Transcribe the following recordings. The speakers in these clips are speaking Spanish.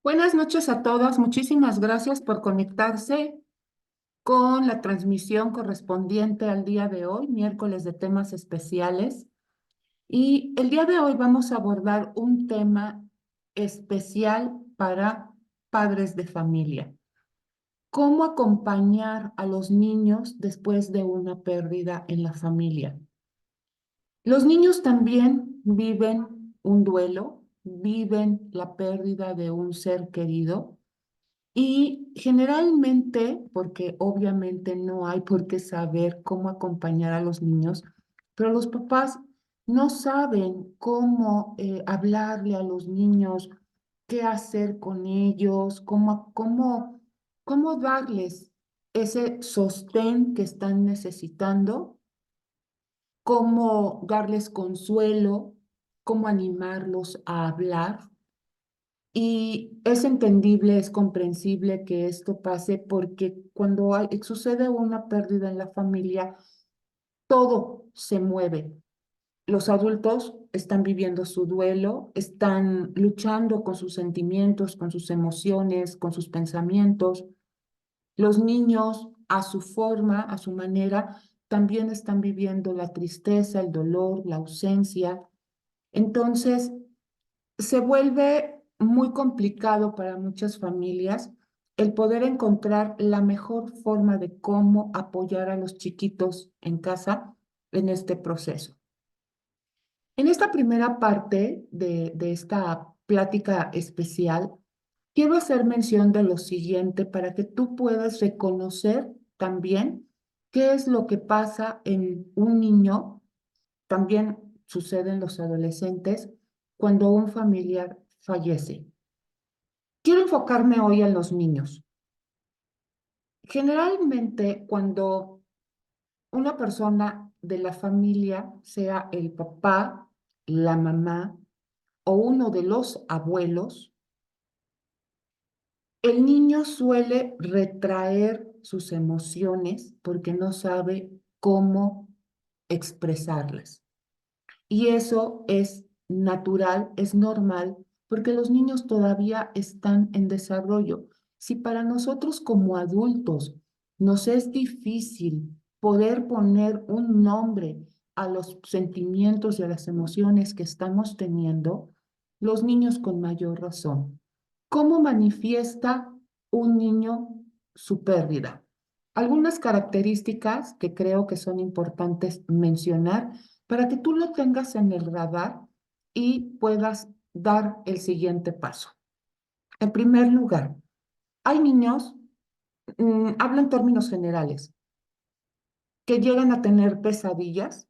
Buenas noches a todas. Muchísimas gracias por conectarse con la transmisión correspondiente al día de hoy, miércoles de temas especiales. Y el día de hoy vamos a abordar un tema especial para padres de familia. ¿Cómo acompañar a los niños después de una pérdida en la familia? Los niños también viven un duelo, viven la pérdida de un ser querido. Y generalmente, porque obviamente no hay por qué saber cómo acompañar a los niños, pero los papás no saben cómo hablarle a los niños, qué hacer con ellos, cómo darles ese sostén que están necesitando, cómo darles consuelo, cómo animarlos a hablar. Y es entendible, es comprensible que esto pase porque cuando sucede una pérdida en la familia, todo se mueve. Los adultos están viviendo su duelo, están luchando con sus sentimientos, con sus emociones, con sus pensamientos. Los niños, a su forma, a su manera, también están viviendo la tristeza, el dolor, la ausencia. Entonces, se vuelve muy complicado para muchas familias el poder encontrar la mejor forma de cómo apoyar a los chiquitos en casa en este proceso. En esta primera parte de esta plática especial, quiero hacer mención de lo siguiente para que tú puedas reconocer también qué es lo que pasa en un niño, también sucede en los adolescentes, cuando un familiar fallece. Quiero enfocarme hoy en los niños. Generalmente, cuando una persona de la familia, sea el papá, la mamá o uno de los abuelos, el niño suele retraer sus emociones porque no sabe cómo expresarlas. Y eso es natural, es normal, porque los niños todavía están en desarrollo. Si para nosotros como adultos nos es difícil poder poner un nombre a los sentimientos y a las emociones que estamos teniendo, los niños con mayor razón. ¿Cómo manifiesta un niño su pérdida? Algunas características que creo que son importantes mencionar para que tú lo tengas en el radar y puedas dar el siguiente paso. En primer lugar, hay niños, hablo en términos generales, que llegan a tener pesadillas,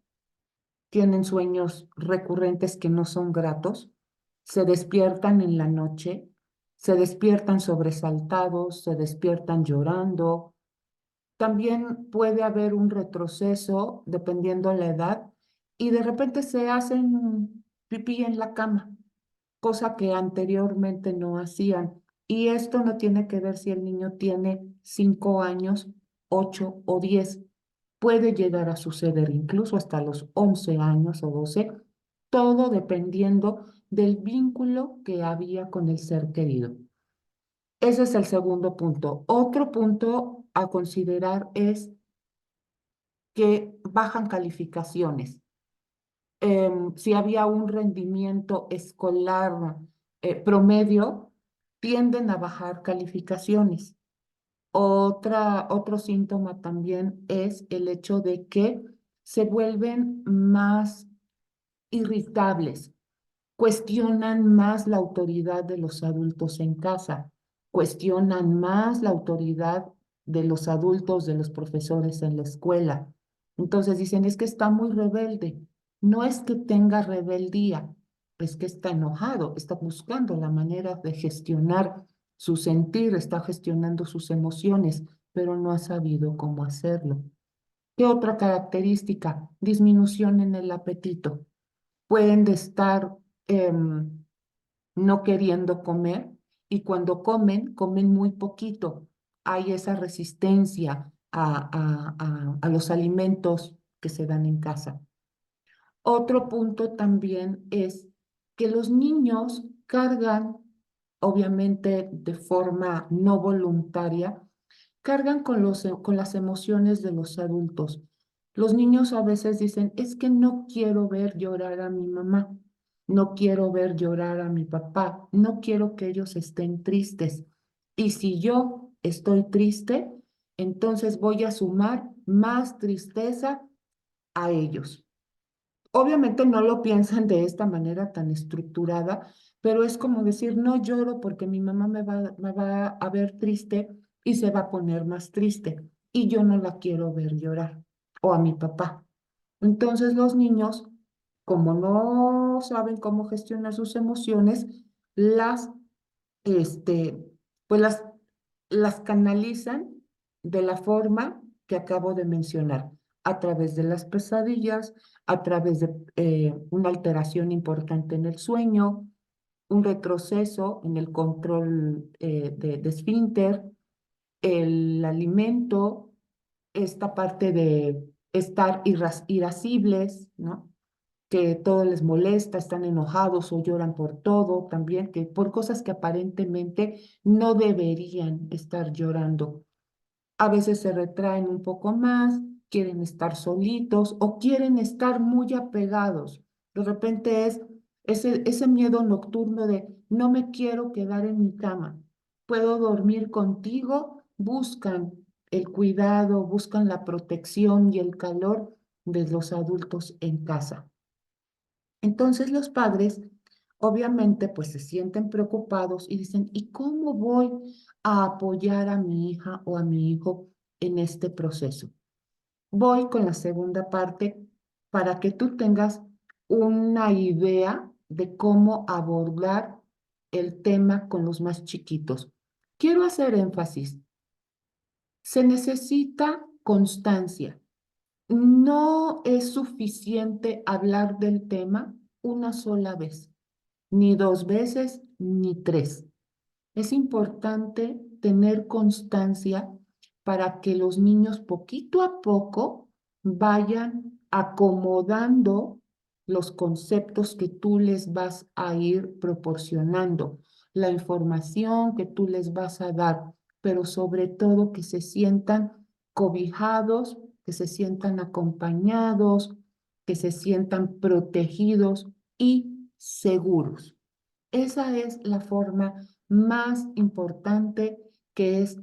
tienen sueños recurrentes que no son gratos, se despiertan en la noche, se despiertan sobresaltados, se despiertan llorando. También puede haber un retroceso dependiendo la edad y de repente se hacen pipí en la cama, cosa que anteriormente no hacían. Y esto no tiene que ver si el niño tiene 5 años, 8 o 10. Puede llegar a suceder incluso hasta los 11 años o 12, todo dependiendo del vínculo que había con el ser querido. Ese es el segundo punto. Otro punto a considerar es que bajan calificaciones. Si había un rendimiento escolar promedio, tienden a bajar calificaciones. Otro síntoma también es el hecho de que se vuelven más irritables, cuestionan más la autoridad de los adultos en casa, cuestionan más la autoridad de los adultos, de los profesores en la escuela. Entonces dicen, es que está muy rebelde. No es que tenga rebeldía, es que está enojado, está buscando la manera de gestionar su sentir, está gestionando sus emociones, pero no ha sabido cómo hacerlo. ¿Qué otra característica? Disminución en el apetito. Pueden estar no queriendo comer y cuando comen, comen muy poquito. Hay esa resistencia a los alimentos que se dan en casa. Otro punto también es que los niños cargan obviamente de forma no voluntaria, cargan con las emociones de los adultos. Los niños a veces dicen, es que no quiero ver llorar a mi mamá, no quiero ver llorar a mi papá, no quiero que ellos estén tristes. Y si yo estoy triste, entonces voy a sumar más tristeza a ellos. Obviamente no lo piensan de esta manera tan estructurada, pero es como decir, no lloro porque mi mamá me va a ver triste y se va a poner más triste y yo no la quiero ver llorar, o a mi papá. Entonces los niños, como no saben cómo gestionar sus emociones, las, este, pues las canalizan de la forma que acabo de mencionar, a través de las pesadillas, a través de una alteración importante en el sueño, un retroceso en el control de esfínter, el alimento, esta parte de estar irascibles, ¿no? Que todo les molesta, están enojados o lloran por todo también, que por cosas que aparentemente no deberían estar llorando. A veces se retraen un poco más, quieren estar solitos o quieren estar muy apegados. De repente es ese miedo nocturno de no me quiero quedar en mi cama, puedo dormir contigo, buscan el cuidado, buscan la protección y el calor de los adultos en casa. Entonces los padres, obviamente, pues se sienten preocupados y dicen, ¿y cómo voy a apoyar a mi hija o a mi hijo en este proceso? Voy con la segunda parte para que tú tengas una idea de cómo abordar el tema con los más chiquitos. Quiero hacer énfasis. Se necesita constancia. No es suficiente hablar del tema una sola vez, ni dos veces, ni tres. Es importante tener constancia para que los niños poquito a poco vayan acomodando los conceptos que tú les vas a ir proporcionando, la información que tú les vas a dar, pero sobre todo que se sientan cobijados, que se sientan acompañados, que se sientan protegidos y seguros. Esa es la forma más importante que es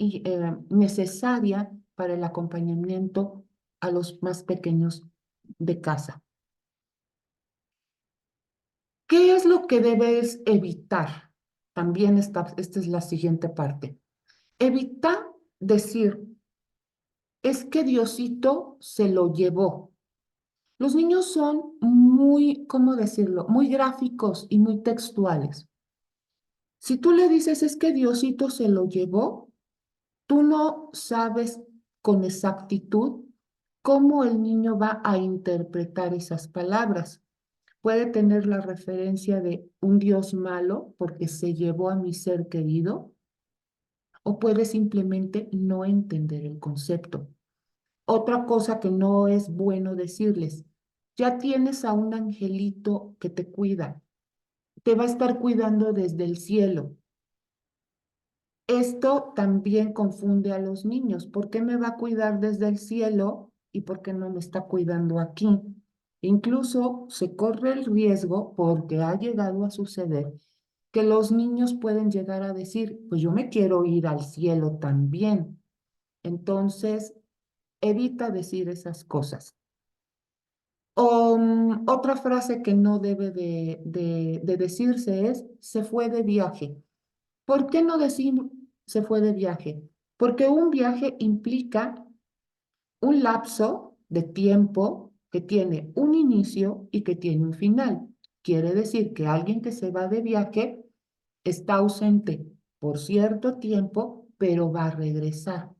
necesaria para el acompañamiento a los más pequeños de casa. ¿Qué es lo que debes evitar? También esta es la siguiente parte. Evita decir, es que Diosito se lo llevó. Los niños son muy, ¿cómo decirlo? Muy gráficos y muy textuales. Si tú le dices, es que Diosito se lo llevó, tú no sabes con exactitud cómo el niño va a interpretar esas palabras. Puede tener la referencia de un Dios malo porque se llevó a mi ser querido, o puede simplemente no entender el concepto. Otra cosa que no es bueno decirles, ya tienes a un angelito que te cuida, te va a estar cuidando desde el cielo. Esto también confunde a los niños. ¿Por qué me va a cuidar desde el cielo y por qué no me está cuidando aquí? Incluso se corre el riesgo, porque ha llegado a suceder, que los niños pueden llegar a decir, pues yo me quiero ir al cielo también. Entonces, evita decir esas cosas. Otra frase que no debe de decirse es, se fue de viaje. ¿Por qué no decir se fue de viaje? Porque un viaje implica un lapso de tiempo que tiene un inicio y que tiene un final. Quiere decir que alguien que se va de viaje está ausente por cierto tiempo, pero va a regresar.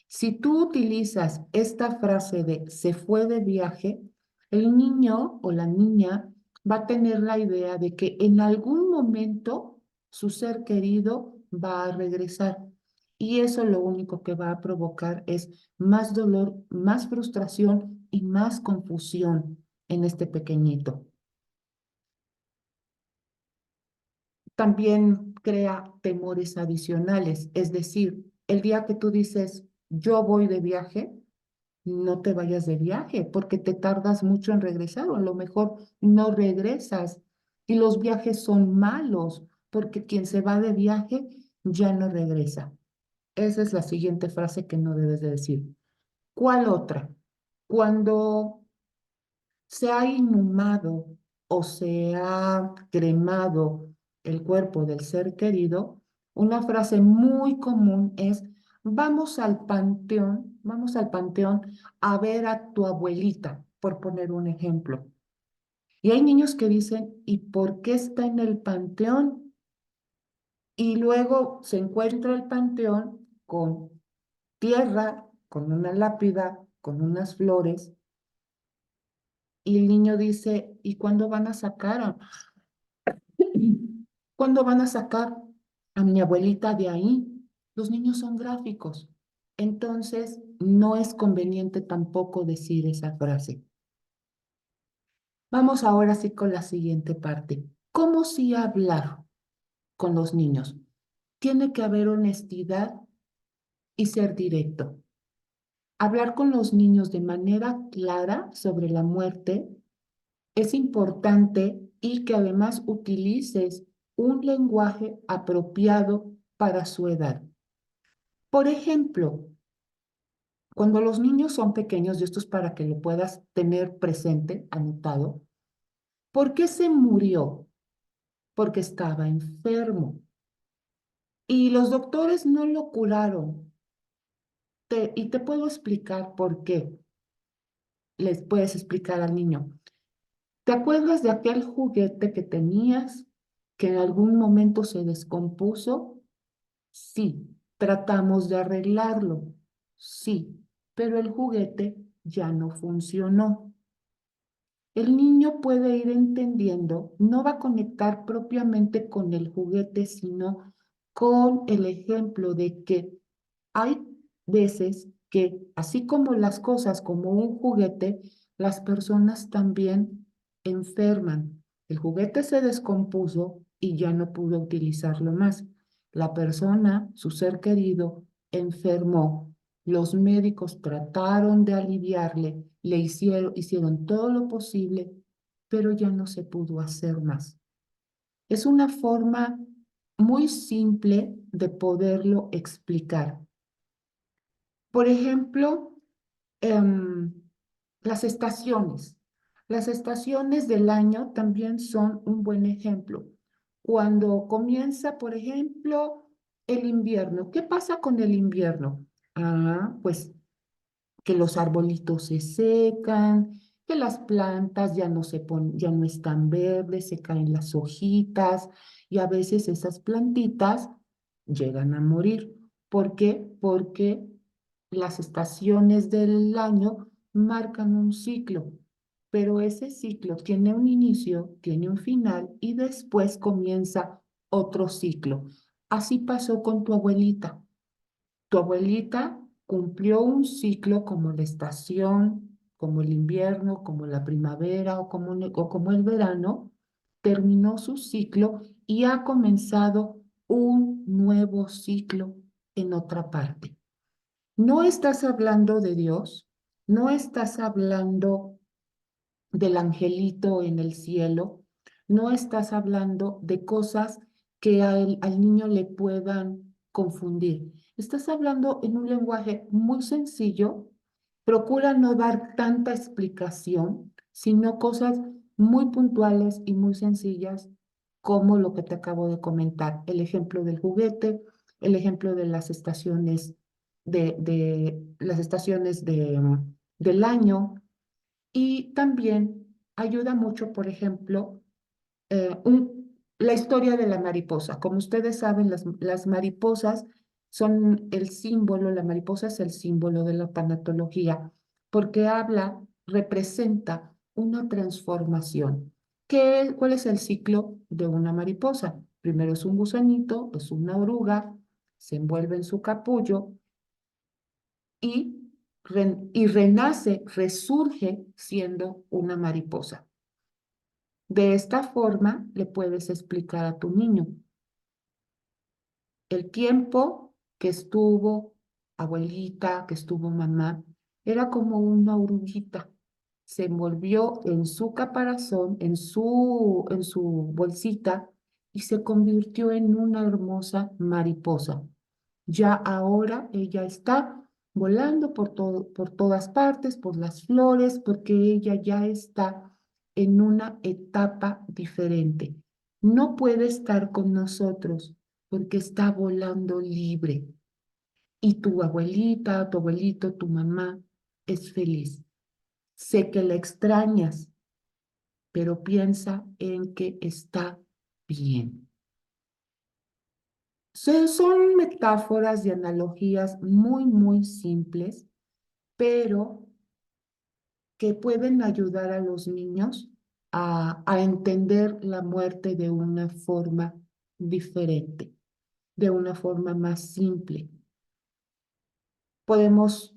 Si tú utilizas esta frase de se fue de viaje, el niño o la niña va a tener la idea de que en algún momento su ser querido va a regresar. Y eso lo único que va a provocar es más dolor, más frustración y más confusión en este pequeñito. También crea temores adicionales. Es decir, el día que tú dices, yo voy de viaje, no te vayas de viaje porque te tardas mucho en regresar o a lo mejor no regresas. Y los viajes son malos porque quien se va de viaje ya no regresa. Esa es la siguiente frase que no debes de decir. ¿Cuál otra? Cuando se ha inhumado o se ha cremado el cuerpo del ser querido, una frase muy común es, vamos al panteón a ver a tu abuelita, por poner un ejemplo. Y hay niños que dicen, ¿y por qué está en el panteón? Y luego se encuentra el panteón con tierra, con una lápida, con unas flores, y el niño dice, ¿y cuándo van a sacar ¿cuándo van a sacar a mi abuelita de ahí? Los niños son gráficos. Entonces, no es conveniente tampoco decir esa frase. Vamos ahora sí con la siguiente parte. ¿Cómo sí hablar con los niños? Tiene que haber honestidad y ser directo. Hablar con los niños de manera clara sobre la muerte es importante y que además utilices un lenguaje apropiado para su edad. Por ejemplo, cuando los niños son pequeños, y esto es para que lo puedas tener presente, anotado, ¿por qué se murió? Porque estaba enfermo. Y los doctores no lo curaron. Y te puedo explicar por qué. Les puedes explicar al niño. ¿Te acuerdas de aquel juguete que tenías que en algún momento se descompuso? Sí. ¿Tratamos de arreglarlo? Sí, pero el juguete ya no funcionó. El niño puede ir entendiendo, no va a conectar propiamente con el juguete, sino con el ejemplo de que hay veces que, así como las cosas como un juguete, las personas también enferman. El juguete se descompuso y ya no pudo utilizarlo más. La persona, su ser querido, enfermó. Los médicos trataron de aliviarle, hicieron todo lo posible, pero ya no se pudo hacer más. Es una forma muy simple de poderlo explicar. Por ejemplo, em, las estaciones. Las estaciones del año también son un buen ejemplo. Cuando comienza, por ejemplo, el invierno, ¿qué pasa con el invierno? Pues que los arbolitos se secan, que las plantas ya no están verdes, se caen las hojitas y a veces esas plantitas llegan a morir. ¿Por qué? Porque las estaciones del año marcan un ciclo, pero ese ciclo tiene un inicio, tiene un final y después comienza otro ciclo. Así pasó con tu abuelita. Tu abuelita cumplió un ciclo como la estación, como el invierno, como la primavera o como el verano, terminó su ciclo y ha comenzado un nuevo ciclo en otra parte. No estás hablando de Dios, no estás hablando del angelito en el cielo, no estás hablando de cosas que al niño le puedan confundir. Estás hablando en un lenguaje muy sencillo. Procura no dar tanta explicación, sino cosas muy puntuales y muy sencillas, como lo que te acabo de comentar, el ejemplo del juguete, el ejemplo de las estaciones del año, y también ayuda mucho, por ejemplo, la historia de la mariposa. Como ustedes saben, las mariposas son el símbolo, la mariposa es el símbolo de la tanatología, porque representa una transformación. ¿Cuál es el ciclo de una mariposa? Primero es un gusanito, es una oruga, se envuelve en su capullo y, y renace, resurge siendo una mariposa. De esta forma le puedes explicar a tu niño. El tiempo que estuvo abuelita, que estuvo mamá, era como una oruguita. Se envolvió en su caparazón, en su bolsita, y se convirtió en una hermosa mariposa. Ya ahora ella está volando por todas partes, por las flores, porque ella ya está en una etapa diferente. No puede estar con nosotros porque está volando libre. Y tu abuelita, tu abuelito, tu mamá es feliz. Sé que la extrañas, pero piensa en que está bien. Son metáforas y analogías muy, muy simples, pero que pueden ayudar a los niños a entender la muerte de una forma diferente, de una forma más simple. Podemos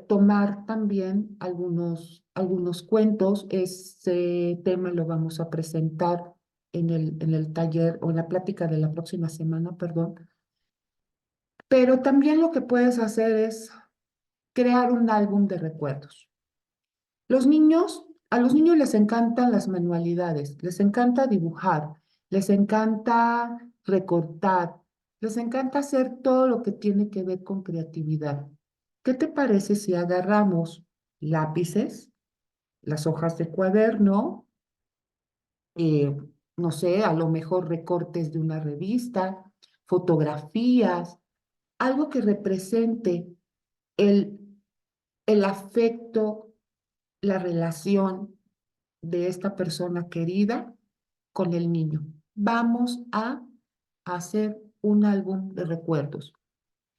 tomar también algunos cuentos. Ese tema lo vamos a presentar en el taller o en la plática de la próxima semana, perdón. Pero también lo que puedes hacer es crear un álbum de recuerdos. A los niños les encantan las manualidades, les encanta dibujar, les encanta recortar, les encanta hacer todo lo que tiene que ver con creatividad. ¿Qué te parece si agarramos lápices, las hojas de cuaderno, eh, no sé, a lo mejor recortes de una revista, fotografías, algo que represente el, el afecto, la relación de esta persona querida con el niño? Vamos a hacer un álbum de recuerdos.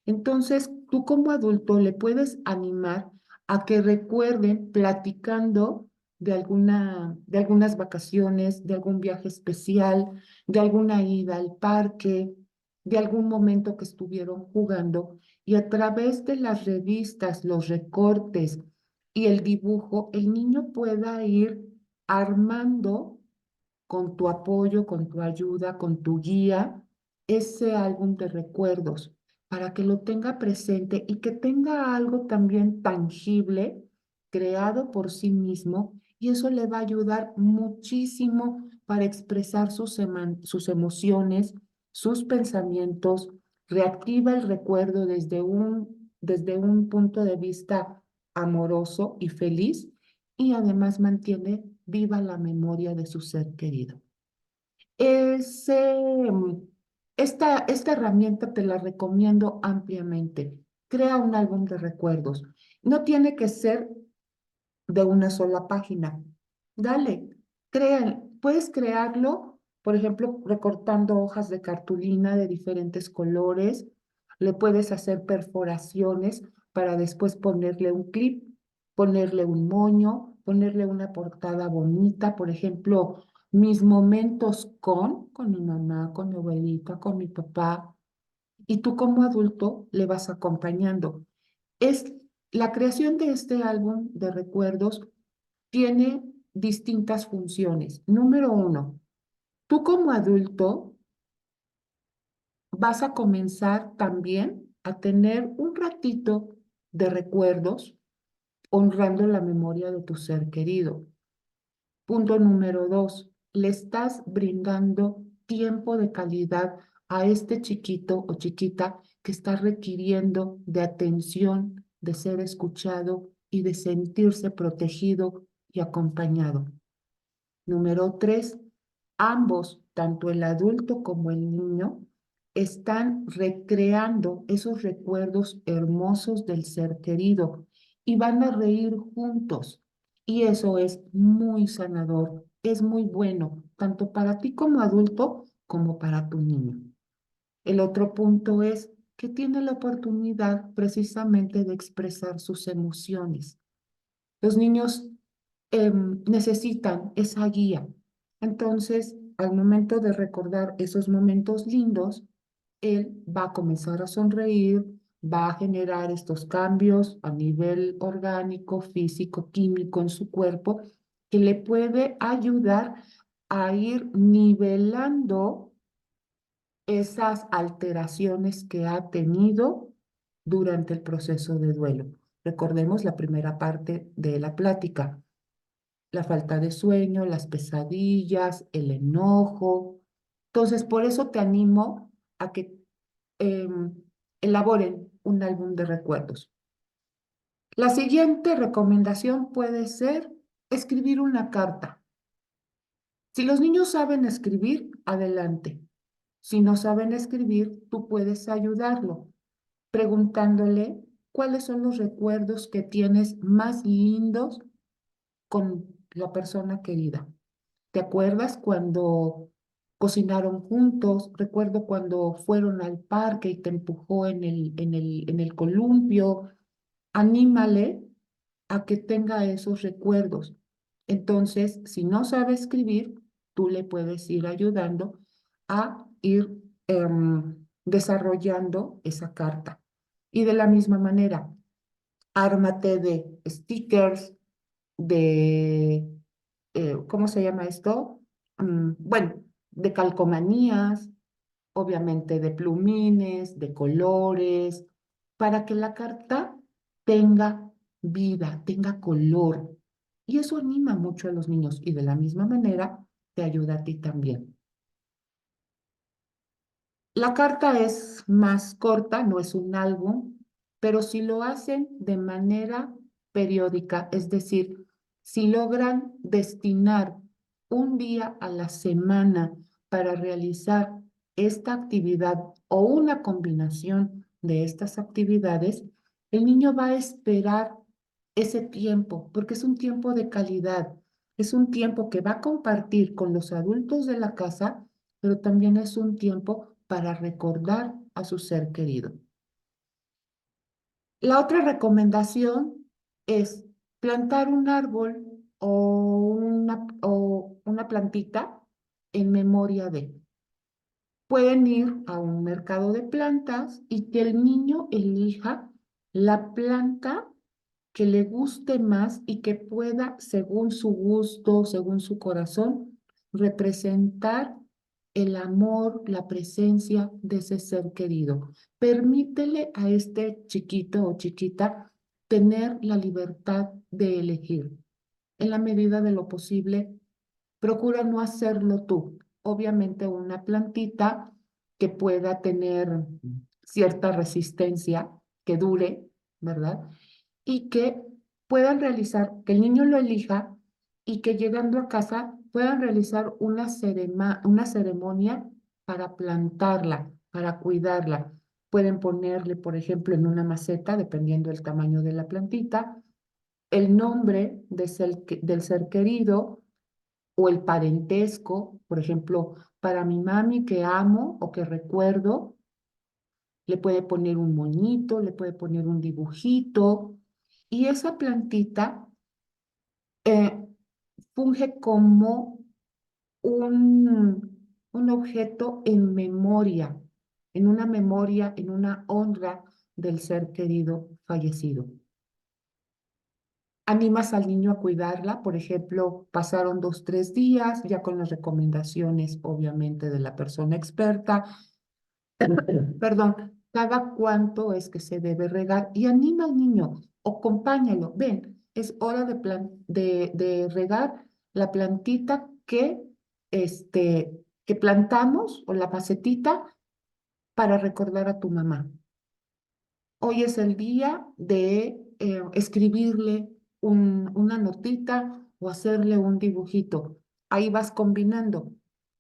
Entonces, tú como adulto le puedes animar a que recuerden platicando de algunas vacaciones, de algún viaje especial, de alguna ida al parque, de algún momento que estuvieron jugando, y a través de las revistas, los recortes y el dibujo, el niño pueda ir armando con tu apoyo, con tu ayuda, con tu guía, ese álbum de recuerdos para que lo tenga presente y que tenga algo también tangible creado por sí mismo, y eso le va a ayudar muchísimo para expresar sus emociones, sus pensamientos, reactiva el recuerdo desde un punto de vista amoroso y feliz, y además mantiene viva la memoria de su ser querido. Ese, mm, esta herramienta te la recomiendo ampliamente. Crea un álbum de recuerdos. No tiene que ser de una sola página. Dale, puedes crearlo, por ejemplo, recortando hojas de cartulina de diferentes colores. Le puedes hacer perforaciones para después ponerle un clip, ponerle un moño, ponerle una portada bonita. Por ejemplo, mis momentos con mi mamá, con mi abuelita, con mi papá. Y tú como adulto le vas acompañando. Es la creación de este álbum de recuerdos tiene distintas funciones. Número uno, tú como adulto vas a comenzar también a tener un ratito de recuerdos honrando la memoria de tu ser querido. Punto número dos, le estás brindando tiempo de calidad a este chiquito o chiquita que está requiriendo de atención, de ser escuchado y de sentirse protegido y acompañado. Número tres, ambos, tanto el adulto como el niño, están recreando esos recuerdos hermosos del ser querido y van a reír juntos. Y eso es muy sanador, es muy bueno, tanto para ti como adulto como para tu niño. El otro punto es que tiene la oportunidad precisamente de expresar sus emociones. Los niños necesitan esa guía. Entonces, al momento de recordar esos momentos lindos, él va a comenzar a sonreír, va a generar estos cambios a nivel orgánico, físico, químico en su cuerpo, que le puede ayudar a ir nivelando esas alteraciones que ha tenido durante el proceso de duelo. Recordemos la primera parte de la plática, la falta de sueño, las pesadillas, el enojo. Entonces, por eso te animo a que elaboren un álbum de recuerdos. La siguiente recomendación puede ser escribir una carta. Si los niños saben escribir, adelante. Si no saben escribir, tú puedes ayudarlo preguntándole cuáles son los recuerdos que tienes más lindos con la persona querida. ¿Te acuerdas cuando cocinaron juntos? Recuerdo cuando fueron al parque y te empujó en el columpio. Anímale a que tenga esos recuerdos. Entonces, si no sabe escribir, tú le puedes ir ayudando a ir desarrollando esa carta. Y de la misma manera, ármate de stickers, de, ¿cómo se llama esto? Bueno, de calcomanías, obviamente de plumines, de colores, para que la carta tenga vida, tenga color. Y eso anima mucho a los niños y de la misma manera te ayuda a ti también. La carta es más corta, no es un álbum, pero si lo hacen de manera periódica, es decir, si logran destinar un día a la semana para realizar esta actividad o una combinación de estas actividades, el niño va a esperar ese tiempo, porque es un tiempo de calidad, es un tiempo que va a compartir con los adultos de la casa, pero también es un tiempo para recordar a su ser querido. La otra recomendación es plantar un árbol o una plantita en memoria de. Pueden ir a un mercado de plantas y que el niño elija la planta que le guste más y que pueda, según su gusto, según su corazón, representar el amor, la presencia de ese ser querido. Permítele a este chiquito o chiquita tener la libertad de elegir. En la medida de lo posible, procura no hacerlo tú. Obviamente una plantita que pueda tener cierta resistencia, que dure, ¿verdad? Y que puedan realizar, que el niño lo elija y que llegando a casa puedan realizar una ceremonia para plantarla, para cuidarla. Pueden ponerle, por ejemplo, en una maceta, dependiendo del tamaño de la plantita, el nombre del ser querido o el parentesco, por ejemplo, para mi mami que amo o que recuerdo, le puede poner un moñito, le puede poner un dibujito y esa plantita eh, funge como un objeto en memoria, en una honra del ser querido fallecido. Animas al niño a cuidarla, por ejemplo, pasaron 2, 3 días, ya con las recomendaciones, obviamente, de la persona experta, perdón, cada cuánto es que se debe regar y anima al niño, o acompáñalo, ven, es hora de regar la plantita que plantamos o la macetita para recordar a tu mamá. Hoy es el día de escribirle una notita o hacerle un dibujito. Ahí vas combinando.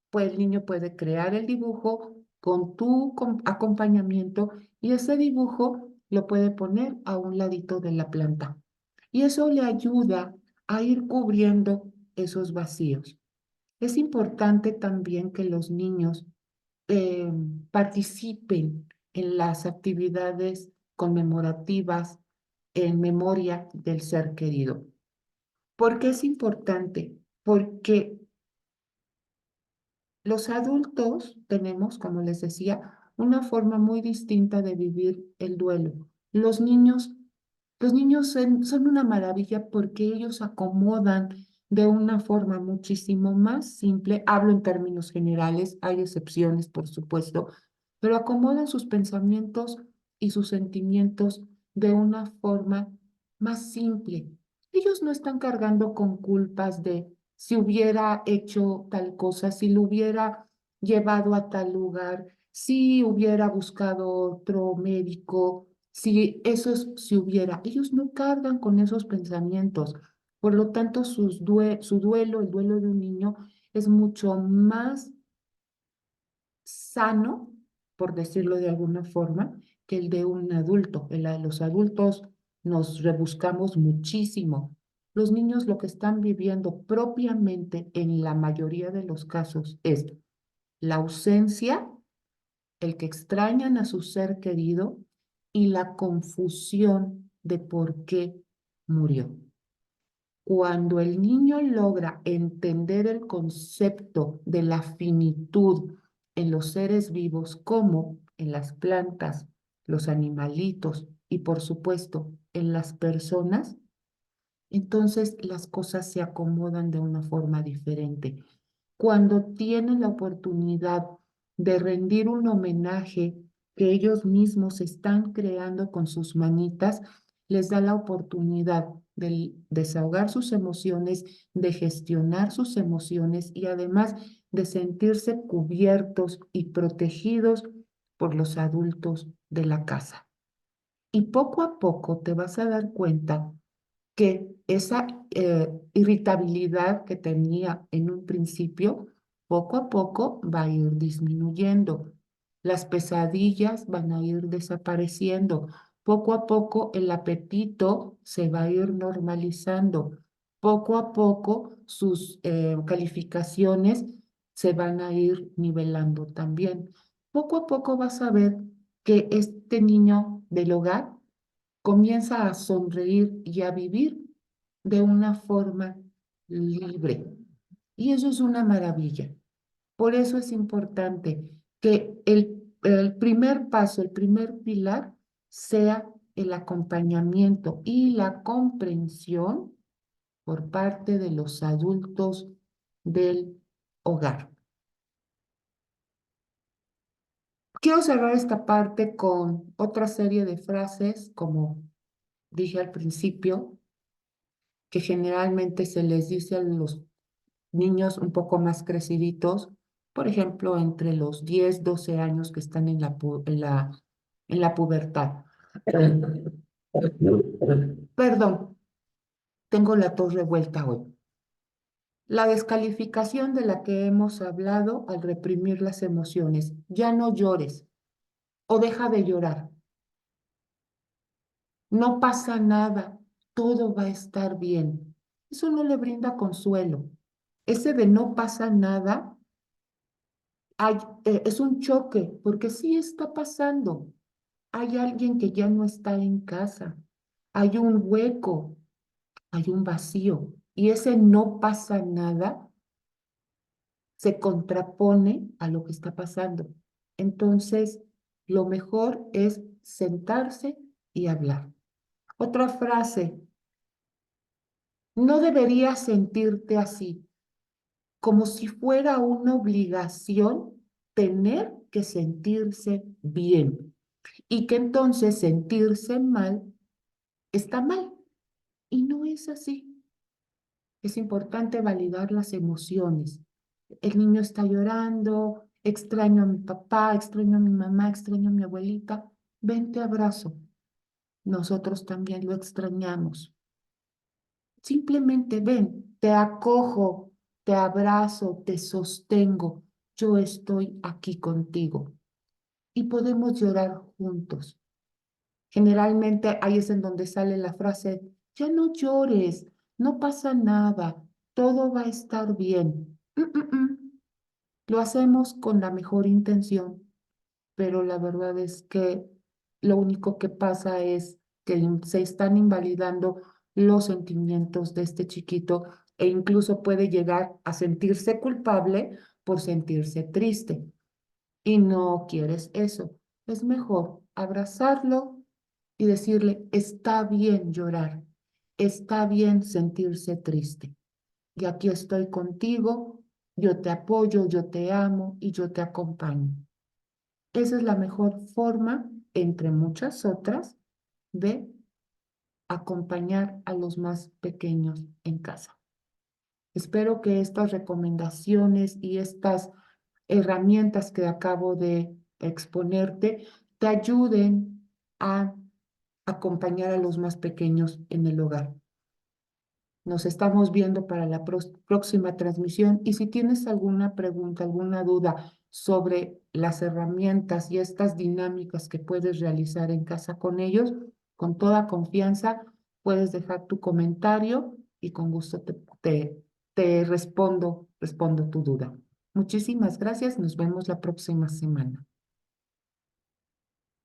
Pues el niño puede crear el dibujo con tu acompañamiento y ese dibujo lo puede poner a un ladito de la planta. Y eso le ayuda a ir cubriendo esos vacíos. Es importante también que los niños eh, participen en las actividades conmemorativas en memoria del ser querido. ¿Por qué es importante? Porque los adultos tenemos, como les decía, una forma muy distinta de vivir el duelo. Los niños, los niños son una maravilla porque ellos acomodan de una forma muchísimo más simple. Hablo en términos generales, hay excepciones, por supuesto, pero acomodan sus pensamientos y sus sentimientos de una forma más simple. Ellos no están cargando con culpas de si hubiera hecho tal cosa, si lo hubiera llevado a tal lugar, si hubiera buscado otro médico, si si hubiera. Ellos no cargan con esos pensamientos. Por lo tanto, su duelo, el duelo de un niño, es mucho más sano, por decirlo de alguna forma, que el de un adulto. Los adultos nos rebuscamos muchísimo. Los niños lo que están viviendo propiamente en la mayoría de los casos es la ausencia, el que extrañan a su ser querido y la confusión de por qué murió. Cuando el niño logra entender el concepto de la finitud en los seres vivos, como en las plantas, los animalitos y por supuesto en las personas, entonces las cosas se acomodan de una forma diferente. Cuando tienen la oportunidad de rendir un homenaje que ellos mismos están creando con sus manitas, les da la oportunidad de desahogar sus emociones, de gestionar sus emociones y además de sentirse cubiertos y protegidos por los adultos de la casa. Y poco a poco te vas a dar cuenta que esa irritabilidad que tenía en un principio, poco a poco va a ir disminuyendo. Las pesadillas van a ir desapareciendo. Poco a poco el apetito se va a ir normalizando. Poco a poco sus calificaciones se van a ir nivelando también. Poco a poco vas a ver que este niño del hogar comienza a sonreír y a vivir de una forma libre. Y eso es una maravilla. Por eso es importante que el primer paso, el primer pilar, sea el acompañamiento y la comprensión por parte de los adultos del hogar. Quiero cerrar esta parte con otra serie de frases, como dije al principio, que generalmente se les dice a los niños un poco más creciditos, por ejemplo, entre los 10 12 años que están en en la pubertad. Perdón, tengo la tos revuelta hoy. La descalificación de la que hemos hablado al reprimir las emociones. Ya no llores o deja de llorar. No pasa nada, todo va a estar bien. Eso no le brinda consuelo. Ese de no pasa nada es un choque, porque sí está pasando. Hay alguien que ya no está en casa. Hay un hueco, hay un vacío. Y ese no pasa nada se contrapone a lo que está pasando. Entonces, lo mejor es sentarse y hablar. Otra frase, no deberías sentirte así, como si fuera una obligación tener que sentirse bien y que entonces sentirse mal está mal. Y no es así. Es importante validar las emociones. El niño está llorando, extraño a mi papá, extraño a mi mamá, extraño a mi abuelita. Ven, te abrazo. Nosotros también lo extrañamos. Simplemente ven, te acojo, te abrazo, te sostengo. Yo estoy aquí contigo y podemos llorar juntos. Generalmente ahí es en donde sale la frase, ya no llores, no pasa nada, todo va a estar bien. Lo hacemos con la mejor intención, pero la verdad es que lo único que pasa es que se están invalidando los sentimientos de este chiquito e incluso puede llegar a sentirse culpable por sentirse triste. Y no quieres eso. Es mejor abrazarlo y decirle, está bien llorar, está bien sentirse triste. y aquí estoy contigo, yo te apoyo, yo te amo y yo te acompaño. Esa es la mejor forma, entre muchas otras, de acompañar a los más pequeños en casa. Espero que estas recomendaciones y estas herramientas que acabo de exponerte te ayuden a acompañar a los más pequeños en el hogar. Nos estamos viendo para la próxima transmisión y si tienes alguna pregunta, alguna duda sobre las herramientas y estas dinámicas que puedes realizar en casa con ellos, con toda confianza puedes dejar tu comentario y con gusto te respondo tu duda. Muchísimas gracias. Nos vemos la próxima semana.